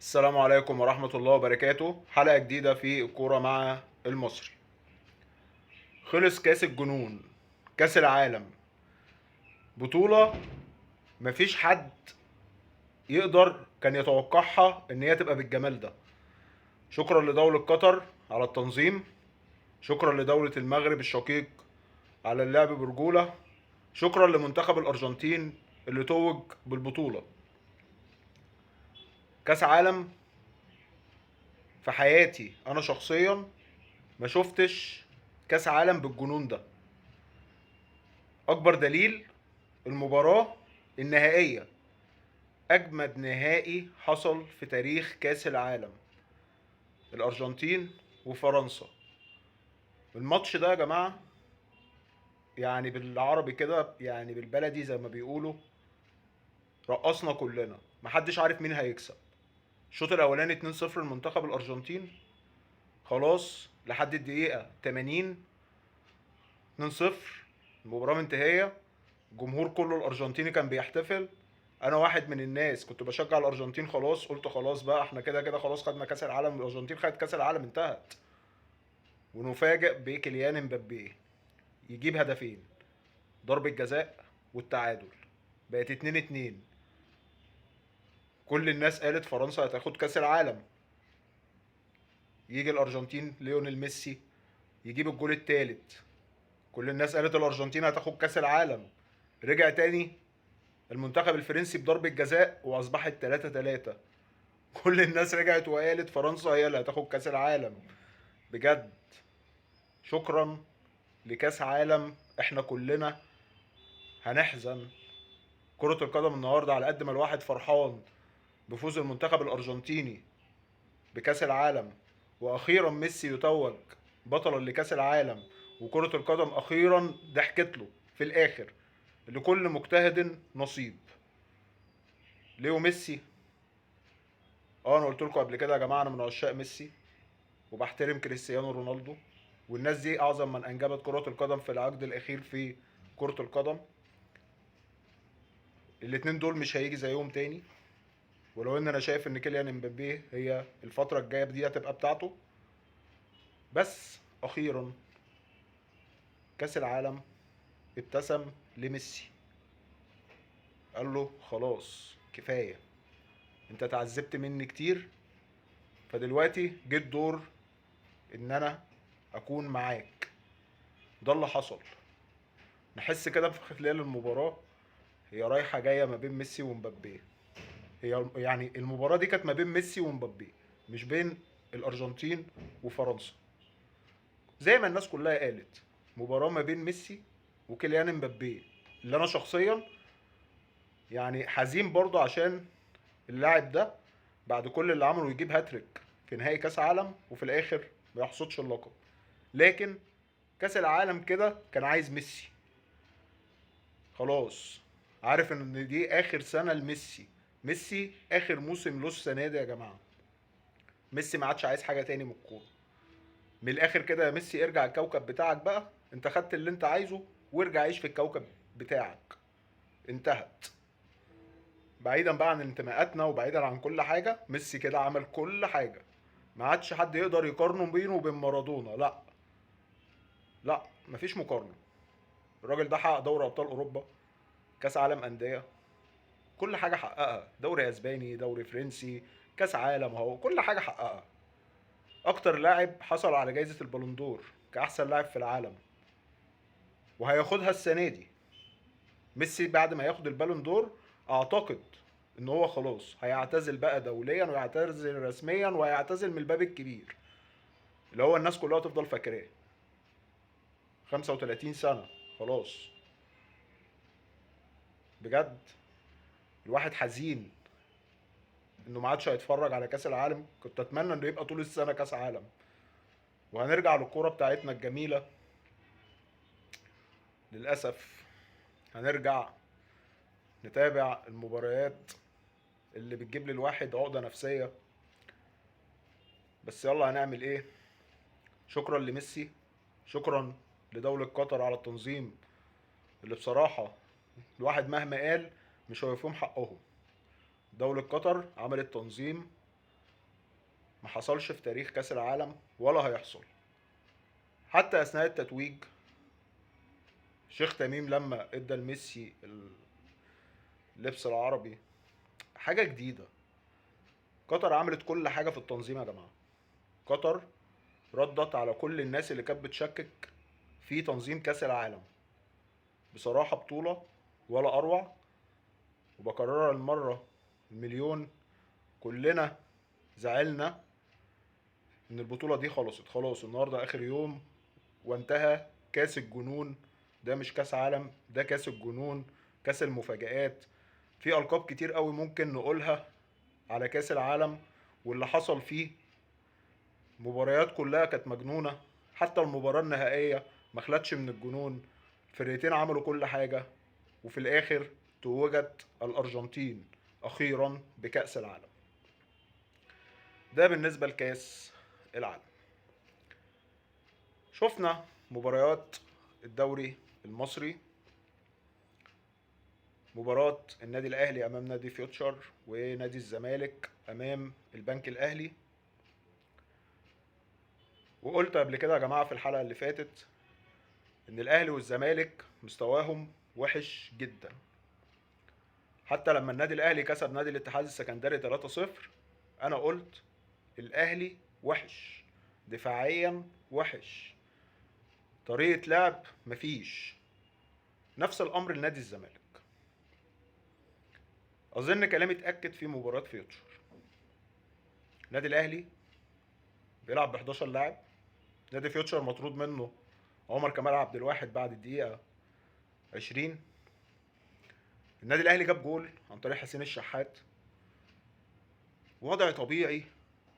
السلام عليكم ورحمة الله وبركاته. حلقة جديدة في الكورة مع المصري. خلص كاس الجنون، كاس العالم، بطولة مفيش حد يقدر كان يتوقعها ان هي تبقى بالجمال ده. شكرا لدولة قطر على التنظيم، شكرا لدولة المغرب الشقيق على اللعب برجولة، شكرا لمنتخب الارجنتين اللي توج بالبطولة. كاس عالم في حياتي انا شخصيا ما شفتش كاس عالم بالجنون ده. اكبر دليل المباراة النهائية، أجمد نهائي حصل في تاريخ كأس العالم، الأرجنتين وفرنسا. الماتش ده يا جماعة يعني بالعربي كده، يعني بالبلدي زي ما بيقولوا، رقصنا كلنا، محدش عارف مين هيكسب. الشوط الأولاني 2-0 لمنتخب الأرجنتين، خلاص لحد الدقيقة 80 2-0 المباراة منتهية. الجمهور كله الأرجنتيني كان بيحتفل. انا واحد من الناس كنت بشجع الارجنتين، خلاص قلت خلاص بقى احنا كده كده خلاص خدنا كاس العالم، الارجنتين خدت كاس العالم انتهت. ونفاجئ بكيليان امبابي يجيب هدفين، ضربة جزاء والتعادل، بقت 2-2. كل الناس قالت فرنسا هتاخد كاس العالم. يجي الارجنتين ليونيل ميسي يجيب الجول الثالث، كل الناس قالت الارجنتين هتاخد كاس العالم. رجع تاني المنتخب الفرنسي بضربة جزاء واصبحت 3-3. كل الناس رجعت وقالت فرنسا هي اللي هتاخد كاس العالم. بجد شكرا لكاس عالم احنا كلنا هنحزن. كرة القدم النهارده على قد ما الواحد فرحان بفوز المنتخب الارجنتيني بكاس العالم، واخيرا ميسي يتوج بطلا لكاس العالم، وكرة القدم اخيرا ضحكت له في الاخر. لكل مجتهد نصيب. ليو ميسي، انا قلت لكم قبل كده يا جماعه انا من عشاق ميسي وبحترم كريستيانو رونالدو، والناس دي اعظم من انجبت كرة القدم في العقد الاخير في كرة القدم. الاتنين دول مش هيجي زيهم تاني. ولو ان انا شايف ان كيليان امبابي هي الفترة الجاية دي هتبقى بتاعته، بس اخيرا كاس العالم ابتسم لميسي، قال له خلاص كفاية، انت تعذبت مني كتير، فدلوقتي جه الدور ان انا اكون معاك. ده اللي حصل. نحس كده في خلال المباراة هي رايحة جاية ما بين ميسي ومبابي. هي يعني المباراة دي كانت ما بين ميسي ومبابي، مش بين الأرجنتين وفرنسا زي ما الناس كلها قالت. مباراة ما بين ميسي وكيليان امبابي، اللي أنا شخصيا يعني حزين برضه عشان اللاعب ده بعد كل اللي عمله يجيب هاتريك في نهائي كأس عالم وفي الآخر ما يحصدش اللقب. لكن كأس العالم كده كان عايز ميسي، خلاص عارف ان دي اخر سنة لميسي. ميسي اخر موسم له السنة دي يا جماعة. ميسي ما عادش عايز حاجة تاني من الكورة. من الاخر كده يا ميسي ارجع الكوكب بتاعك بقى، انت خدت اللي انت عايزه وارجع عيش في الكوكب بتاعك. انتهت. بعيدا بقى عن انتماءاتنا وبعيدا عن كل حاجة، ميسي كده عمل كل حاجة. ما عادش حد يقدر يقارنه بينه وبين مارادونا، لا لا مفيش مقارنة. الراجل ده حقق دوري ابطال اوروبا، كاس عالم اندية، كل حاجة حققها، دوري اسباني، دوري فرنسي، كاس عالم، اهو كل حاجة حققها. اكتر لاعب حصل على جائزة البالندور كاحسن لاعب في العالم، وهياخدها السنة دي. ميسي بعد ما ياخد البالون دور اعتقد ان هو خلاص هيعتزل بقى دوليا ويعتزل رسميا وهيعتزل من الباب الكبير اللي هو الناس كلها تفضل فاكراه. 35 سنة خلاص. بجد الواحد حزين انه ما عادش هيتفرج على كاس العالم. كنت اتمنى انه يبقى طول السنة كاس عالم. وهنرجع للكورة بتاعتنا الجميلة. للأسف هنرجع نتابع المباريات اللي بتجيب للواحد عقدة نفسية، بس يلا هنعمل ايه. شكرا لميسي، شكرا لدولة قطر على التنظيم اللي بصراحة الواحد مهما قال مش هيفهم حقهم. دولة قطر عملت تنظيم ما حصلش في تاريخ كاس العالم ولا هيحصل. حتى اثناء التتويج شيخ تميم لما ادى لميسي اللبس العربي، حاجه جديده. قطر عملت كل حاجه في التنظيم يا جماعه. قطر ردت على كل الناس اللي كانت بتشكك في تنظيم كاس العالم. بصراحه بطوله ولا اروع. وبكررها المره المليون، كلنا زعلنا ان البطوله دي خلصت. خلاص النهارده اخر يوم وانتهى كاس الجنون. ده مش كاس عالم، ده كاس الجنون، كاس المفاجآت. في القاب كتير قوي ممكن نقولها على كاس العالم واللي حصل فيه. مباريات كلها كانت مجنونه، حتى المباراه النهائيه ما خلتش من الجنون. الفرقتين عملوا كل حاجه، وفي الاخر توجت الارجنتين اخيرا بكاس العالم. ده بالنسبه لكاس العالم. شفنا مباريات الدوري المصري، مباراة النادي الأهلي أمام نادي فيوتشر، ونادي الزمالك أمام البنك الأهلي. وقلت قبل كده يا جماعة في الحلقة اللي فاتت إن الأهلي والزمالك مستواهم وحش جدا. حتى لما النادي الأهلي كسب نادي الاتحاد السكندري 3-0 أنا قلت الأهلي وحش، دفاعيا وحش، طريقة لعب مفيش. نفس الأمر لنادي الزمالك. أظن كلامي اتأكد في مباراة فيوتشر. النادي الأهلي بيلعب ب 11 لاعب. نادي فيوتشر مطرود منه عمر كمال عبد الواحد بعد الدقيقة 20. النادي الأهلي جاب جول عن طريق حسين الشحات. وضع طبيعي،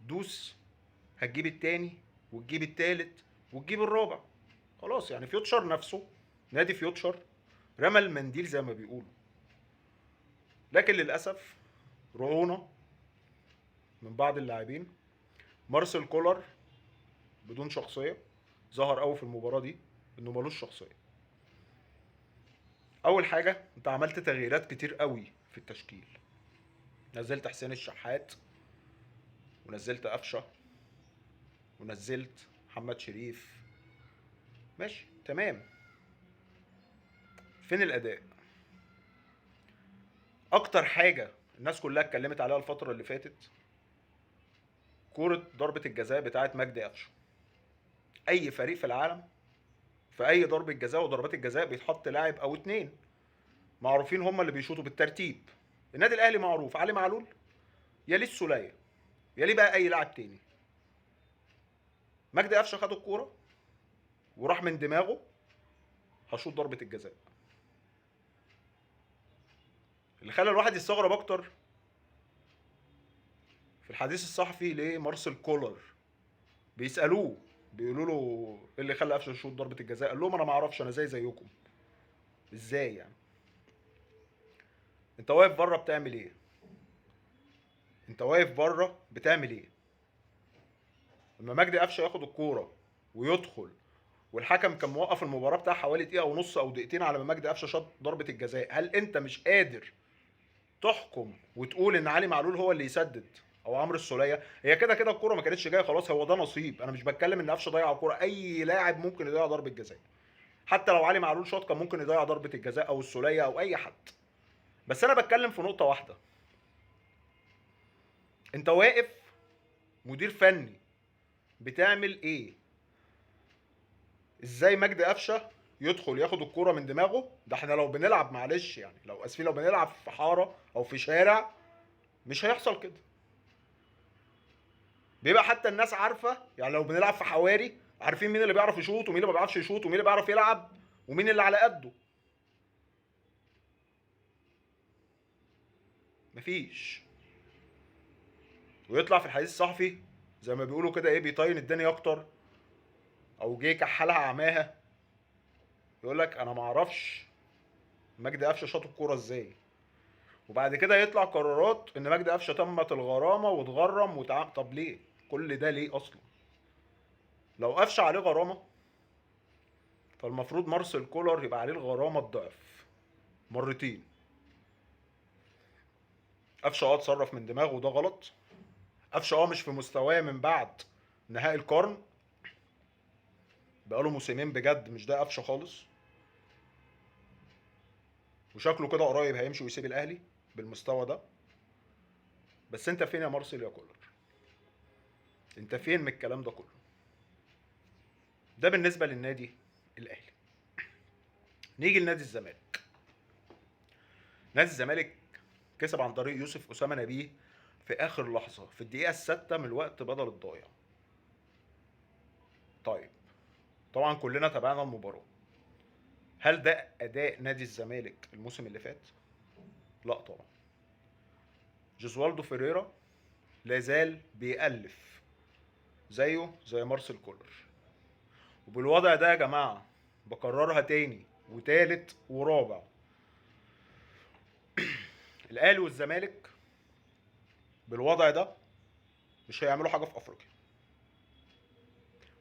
دوس هتجيب التاني وتجيب التالت وتجيب الرابع. خلاص يعني فيوتشر نفسه، نادي فيوتشر رمى المنديل زي ما بيقولوا. لكن للأسف رعونة من بعض اللاعبين. مارسيل كولر بدون شخصية، ظهر قوي في المباراة دي انه ملوش شخصية. اول حاجة انت عملت تغييرات كتير قوي في التشكيل. نزلت حسين الشحات، ونزلت قفشة، ونزلت محمد شريف. ماشي تمام. فين الاداء؟ اكتر حاجة الناس كلها اتكلمت عليها الفترة اللي فاتت كورة ضربة الجزاء بتاعت مجدي قفشة. اي فريق في العالم في اي ضربة جزاء وضربات الجزاء بيتحط لاعب او اتنين معروفين هم اللي بيشوطوا بالترتيب. النادي الاهلي معروف علي معلول، يليه السولية، يليه بقى اي لاعب تاني. مجدي قفشه خد الكوره وراح من دماغه هشوط ضربه الجزاء. اللي خلى الواحد يستغرب اكتر في الحديث الصحفي لمارسيل كولر، بيسالوه بيقولوا له ايه اللي خلى قفشه يشوط ضربه الجزاء؟ قال لهم انا ما اعرفش، انا زيكم. ازاي يعني؟ انت واقف بره بتعمل ايه؟ انت واقف بره بتعمل ايه؟ لما مجدي قفشه ياخد الكوره ويدخل، والحكم كان موقف المباراه بتاع حوالي دقيقه ونص او دقيقتين على ما مجدي قفشه شاط ضربه الجزاء، هل انت مش قادر تحكم وتقول ان علي معلول هو اللي يسدد او عمرو السوليه؟ هي كده كده الكوره ما كانتش جايه خلاص، هو ده نصيب. انا مش بتكلم ان قفشه ضيع الكوره، اي لاعب ممكن يضيع ضربه جزاء. حتى لو علي معلول شاط كان ممكن يضيع ضربه الجزاء او السوليه او اي حد. بس انا بتكلم في نقطه واحده. انت واقف مدير فني بتعمل ايه؟ ازاي مجدي قفشه يدخل ياخد الكوره من دماغه؟ ده احنا لو بنلعب معلش يعني لو اسفين، لو بنلعب في حاره او في شارع مش هيحصل كده. بيبقى حتى الناس عارفه، يعني لو بنلعب في حواري عارفين مين اللي بيعرف يشوط ومين اللي ما بيعرفش يشوط ومين اللي بيعرف يلعب ومين اللي على قده. مفيش. ويطلع في الحديث الصحفي زي ما بيقولوا كده ايه، بيطين الدنيا اكتر او جه كحلها عماها، يقول لك انا ما اعرفش مجدي قفشه شاط الكوره ازاي. وبعد كده يطلع قرارات ان مجدي قفشه تمت الغرامه واتغرم طب ليه؟ كل ده ليه اصلا؟ لو قفشه عليه غرامه فالمفروض مارسيل كولر يبقى عليه الغرامه الضعف مرتين. قفشه اتصرف من دماغه وده غلط. قفشه مش في مستواه من بعد نهائي القرن، بقاله موسمين بجد مش ده قفشه خالص، وشكله كده قريب هيمشي ويسيب الاهلي بالمستوى ده. بس انت فين يا مارسيل يا كولر؟ انت فين من الكلام ده كله؟ ده بالنسبه للنادي الاهلي. نيجي لنادي الزمالك. نادي الزمالك كسب عن طريق يوسف اسامه نبيه في اخر لحظه في الدقيقه السادسه من الوقت بدل الضايع. طيب طبعا كلنا تابعنا المباراه. هل ده اداء نادي الزمالك الموسم اللي فات؟ لا طبعا. جوزوالدو فيريرا لازال بيألف زيه زي مارسيل كولر. وبالوضع ده يا جماعه بكررها تاني وتالت ورابع، الاهلي والزمالك بالوضع ده مش هيعملوا حاجه في افريقيا،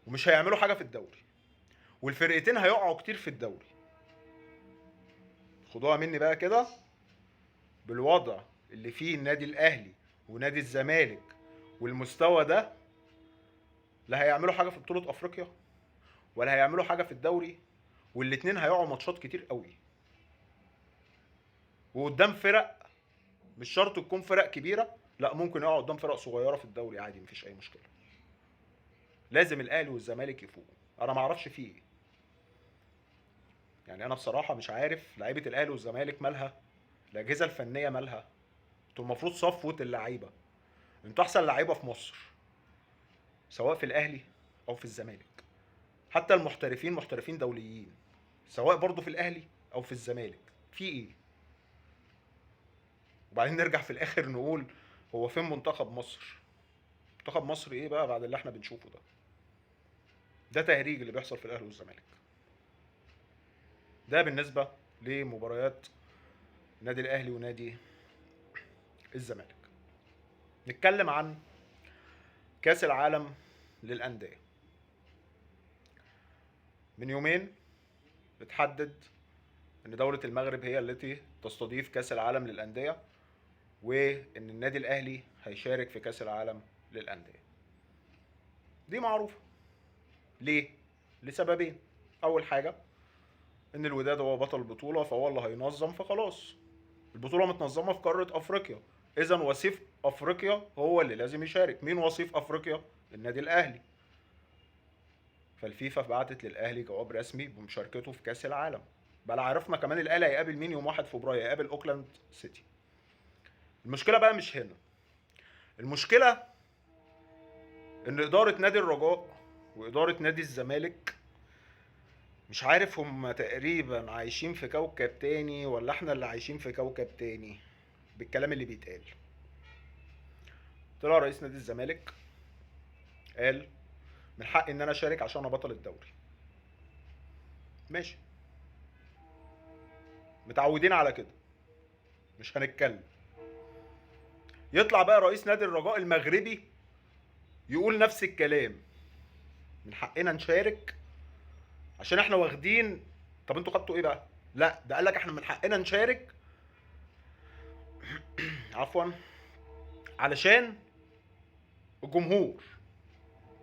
ومش هيعملوا حاجه في الدوري، والفرقتين هيقعوا كتير في الدوري. خدوها مني بقى كده، بالوضع اللي فيه النادي الاهلي ونادي الزمالك والمستوى ده، لا هيعملوا حاجه في بطوله افريقيا ولا هيعملوا حاجه في الدوري، والاتنين هيقعوا ماتشات كتير قوي. وقدام فرق مش شرط تكون فرق كبيره، لا ممكن يقعوا قدام فرق صغيره في الدوري عادي مفيش اي مشكله. لازم الاهلي والزمالك يفوقوا. انا ما اعرفش فيه ايه، يعني انا بصراحه مش عارف لعيبه الاهلي والزمالك مالها، الاجهزه الفنيه مالها. انتوا المفروض صفوه اللعيبه، انتوا احسن لعيبه في مصر سواء في الاهلي او في الزمالك. حتى المحترفين محترفين دوليين، سواء برضو في الاهلي او في الزمالك. في ايه؟ وبعدين نرجع في الاخر نقول هو فين منتخب مصر؟ منتخب مصر ايه بقى بعد اللي احنا بنشوفه ده؟ ده تهريج اللي بيحصل في الاهلي والزمالك. ده بالنسبه لمباريات نادي الاهلي ونادي الزمالك. نتكلم عن كاس العالم للانديه. من يومين اتحدد ان دولة المغرب هي التي تستضيف كاس العالم للانديه، وان النادي الاهلي هيشارك في كاس العالم للانديه. دي معروفه. ليه؟ لسببين. اول حاجه ان الوداد هو بطل البطوله فهو اللي هينظم، فخلاص البطوله متنظمه في قاره افريقيا، اذا وصيف افريقيا هو اللي لازم يشارك. مين وصيف افريقيا؟ النادي الاهلي. فالفيفا بعتت للاهلي جواب رسمي بمشاركته في كاس العالم. بل عرفنا كمان الاهلي هيقابل مين يوم 1 فبراير، هيقابل اوكلاند سيتي. المشكله بقى مش هنا. المشكله ان اداره نادي الرجاء واداره نادي الزمالك مش عارف هم تقريبا عايشين في كوكب تاني ولا احنا اللي عايشين في كوكب تاني بالكلام اللي بيتقال. طلع رئيس نادي الزمالك قال من حقي ان انا اشارك عشان انا بطل الدوري. ماشي، متعودين على كده، مش هنتكلم. يطلع بقى رئيس نادي الرجاء المغربي يقول نفس الكلام، من حقنا نشارك عشان احنا واخدين. طب انتوا خدتوا ايه بقى؟ لا ده قال لك احنا من حقنا نشارك عفوا علشان الجمهور.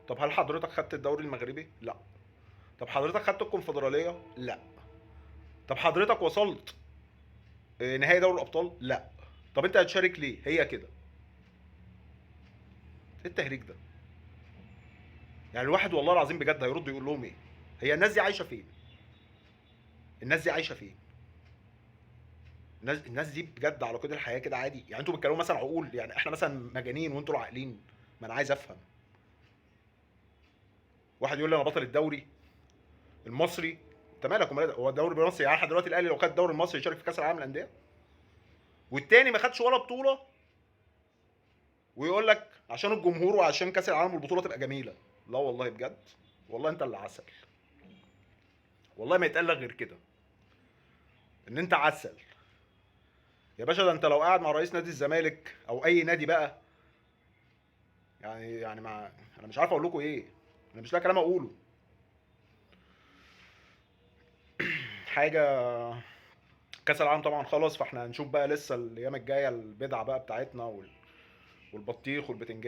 طب هل حضرتك خدت الدوري المغربي؟ لا. طب حضرتك خدت الكونفدراليه؟ لا. طب حضرتك وصلت نهائي دوري الابطال؟ لا. طب انت هتشارك ليه؟ هي كده. ايه التهريج ده؟ يعني الواحد والله العظيم بجد هيرد يقول لهم ايه؟ هي الناس دي عايشه فين؟ الناس دي عايشه فين؟ الناس دي بجد على قيد الحياه كده عادي؟ يعني انتوا بتتكلموا مثلا عقول؟ يعني احنا مثلا مجانين وانتوا العاقلين؟ ما انا عايز افهم. واحد يقول لي انا بطل الدوري المصري. انت مالك ومال هو الدوري المصري؟ يعني احنا دلوقتي الاهلي لو خد الدوري المصري يشارك في كاس العالم للانديه، والتاني ما خدش ولا بطوله، ويقول لك عشان الجمهور وعشان كاس العالم والبطوله تبقى جميله. لا والله بجد، والله انت اللي عسل، والله ما يتقال لك غير كده ان انت عسل يا باشا. ده انت لو قاعد مع رئيس نادي الزمالك او اي نادي بقى، يعني مع، انا مش عارف اقول لكم ايه، انا مش لاقي كلام اقوله. حاجه. كاس العالم طبعا خلص، فاحنا هنشوف بقى لسه الايام الجايه البدعه بقى بتاعتنا والبطيخ والبتنجان.